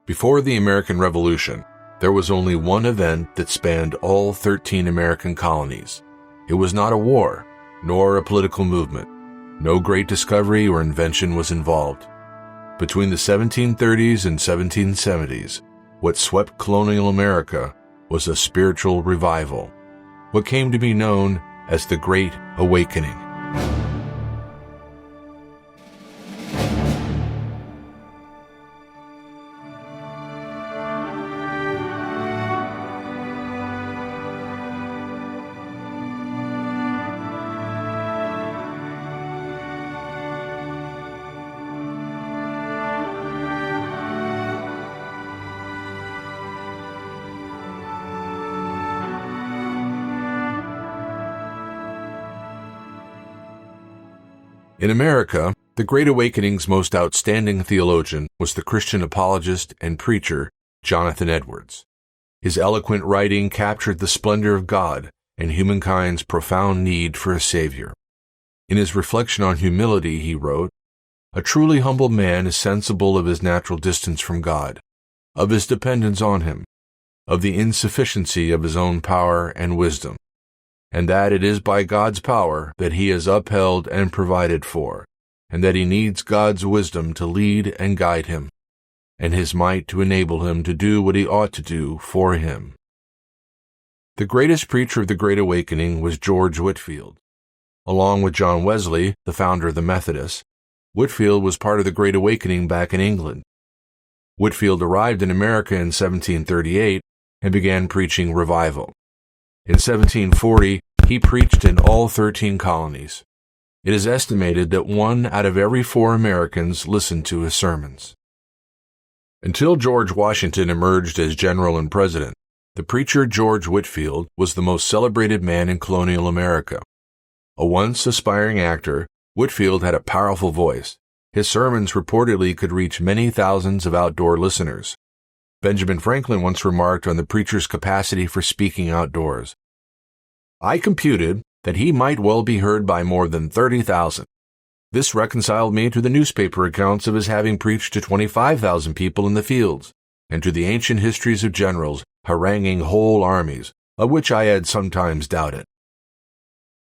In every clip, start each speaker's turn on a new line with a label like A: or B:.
A: Before the American Revolution, there was only one event that spanned all 13 American colonies. It was not a war, nor a political movement. No great discovery or invention was involved. Between the 1730s and 1770s, what swept colonial America was a spiritual revival, what came to be known as the Great Awakening. In America, the Great Awakening's most outstanding theologian was the Christian apologist and preacher Jonathan Edwards. His eloquent writing captured the splendor of God and humankind's profound need for a Savior. In his reflection on humility, he wrote, "A truly humble man is sensible of his natural distance from God, of his dependence on Him, of the insufficiency of his own power and wisdom, and that it is by God's power that he is upheld and provided for, and that he needs God's wisdom to lead and guide him, and His might to enable him to do what he ought to do for Him." The greatest preacher of the Great Awakening was George Whitefield. Along with John Wesley, the founder of the Methodists, Whitefield was part of the Great Awakening back in England. Whitefield arrived in America in 1738 and began preaching revival. In 1740, he preached in all 13 colonies. It is estimated that 1 out of every 4 Americans listened to his sermons. Until George Washington emerged as general and president, the preacher George Whitefield was the most celebrated man in colonial America. A once aspiring actor, Whitefield had a powerful voice. His sermons reportedly could reach many thousands of outdoor listeners. Benjamin Franklin once remarked on the preacher's capacity for speaking outdoors, "I computed that he might well be heard by more than 30,000. This reconciled me to the newspaper accounts of his having preached to 25,000 people in the fields, and to the ancient histories of generals haranguing whole armies, of which I had sometimes doubted."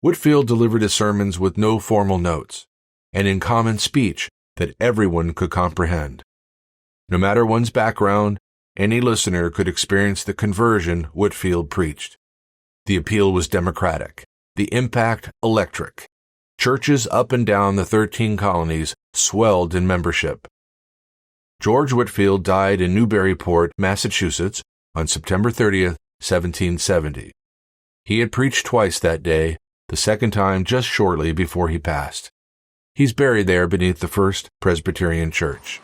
A: Whitefield delivered his sermons with no formal notes, and in common speech that everyone could comprehend. No matter one's background, any listener could experience the conversion Whitefield preached. The appeal was democratic, the impact electric. Churches up and down the 13 colonies swelled in membership. George Whitefield died in Newburyport, Massachusetts, on September 30th, 1770. He had preached twice that day, the second time just shortly before he passed. He's buried there beneath the First Presbyterian Church.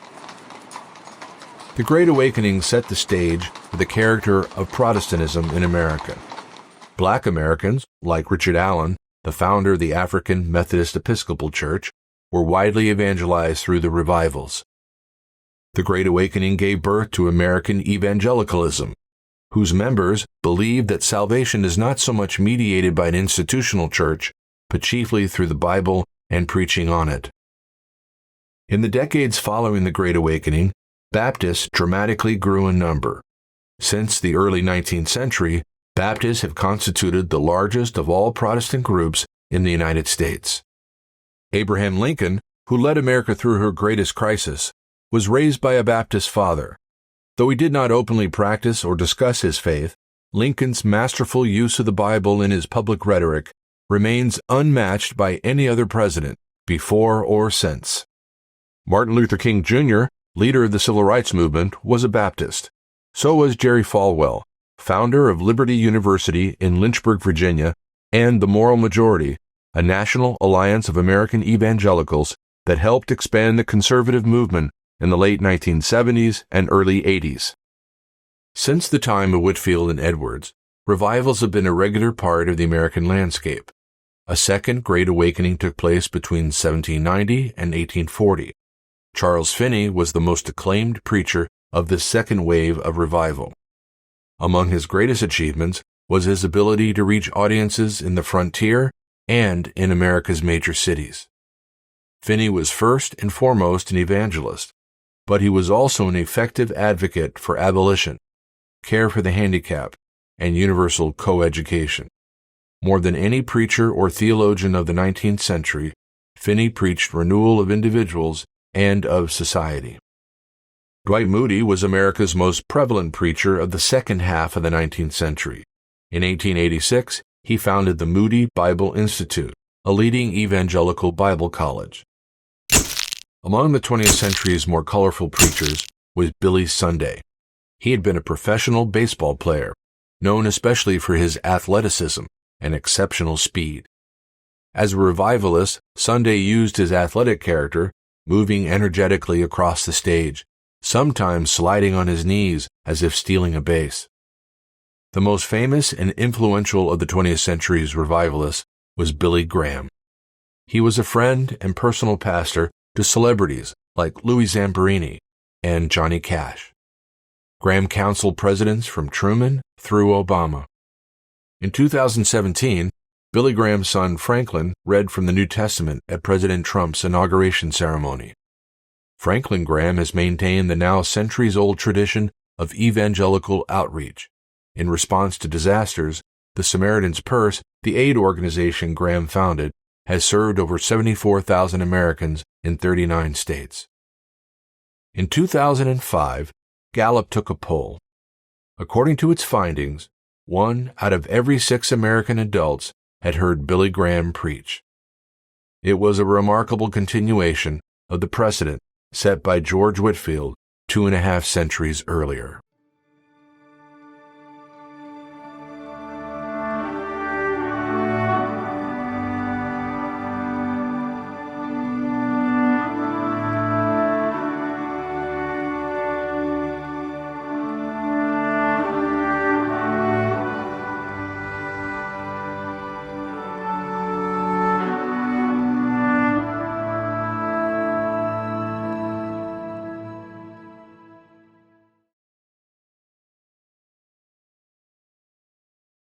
A: The Great Awakening set the stage for the character of Protestantism in America. Black Americans, like Richard Allen, the founder of the African Methodist Episcopal Church, were widely evangelized through the revivals. The Great Awakening gave birth to American evangelicalism, whose members believed that salvation is not so much mediated by an institutional church, but chiefly through the Bible and preaching on it. In the decades following the Great Awakening, Baptists dramatically grew in number. Since the early 19th century, Baptists have constituted the largest of all Protestant groups in the United States. Abraham Lincoln, who led America through her greatest crisis, was raised by a Baptist father. Though he did not openly practice or discuss his faith, Lincoln's masterful use of the Bible in his public rhetoric remains unmatched by any other president, before or since. Martin Luther King Jr., leader of the Civil Rights Movement, was a Baptist. So was Jerry Falwell, founder of Liberty University in Lynchburg, Virginia, and the Moral Majority, a national alliance of American evangelicals that helped expand the conservative movement in the late 1970s and early 80s. Since the time of Whitefield and Edwards, revivals have been a regular part of the American landscape. A second Great Awakening took place between 1790 and 1840. Charles Finney was the most acclaimed preacher of this second wave of revival. Among his greatest achievements was his ability to reach audiences in the frontier and in America's major cities. Finney was first and foremost an evangelist. but he was also an effective advocate for abolition, care for the handicapped, and universal coeducation. More than any preacher or theologian of the 19th century, Finney preached renewal of individuals and of society. Dwight Moody was America's most prevalent preacher of the second half of the 19th century. In 1886, he founded the Moody Bible Institute, a leading evangelical Bible college. Among the 20th century's more colorful preachers was Billy Sunday. He had been a professional baseball player, known especially for his athleticism and exceptional speed. As a revivalist, Sunday used his athletic character, moving energetically across the stage, sometimes sliding on his knees as if stealing a base. The most famous and influential of the 20th century's revivalists was Billy Graham. He was a friend and personal pastor to celebrities like Louis Zamperini and Johnny Cash. Graham counseled presidents from Truman through Obama. In 2017, Billy Graham's son Franklin read from the New Testament at President Trump's inauguration ceremony. Franklin Graham has maintained the now centuries-old tradition of evangelical outreach. In response to disasters, the Samaritan's Purse, the aid organization Graham founded, has served over 74,000 Americans in 39 states. In 2005, Gallup took a poll. According to its findings, 1 out of every 6 American adults had heard Billy Graham preach. It was a remarkable continuation of the precedent set by George Whitefield 2.5 centuries earlier.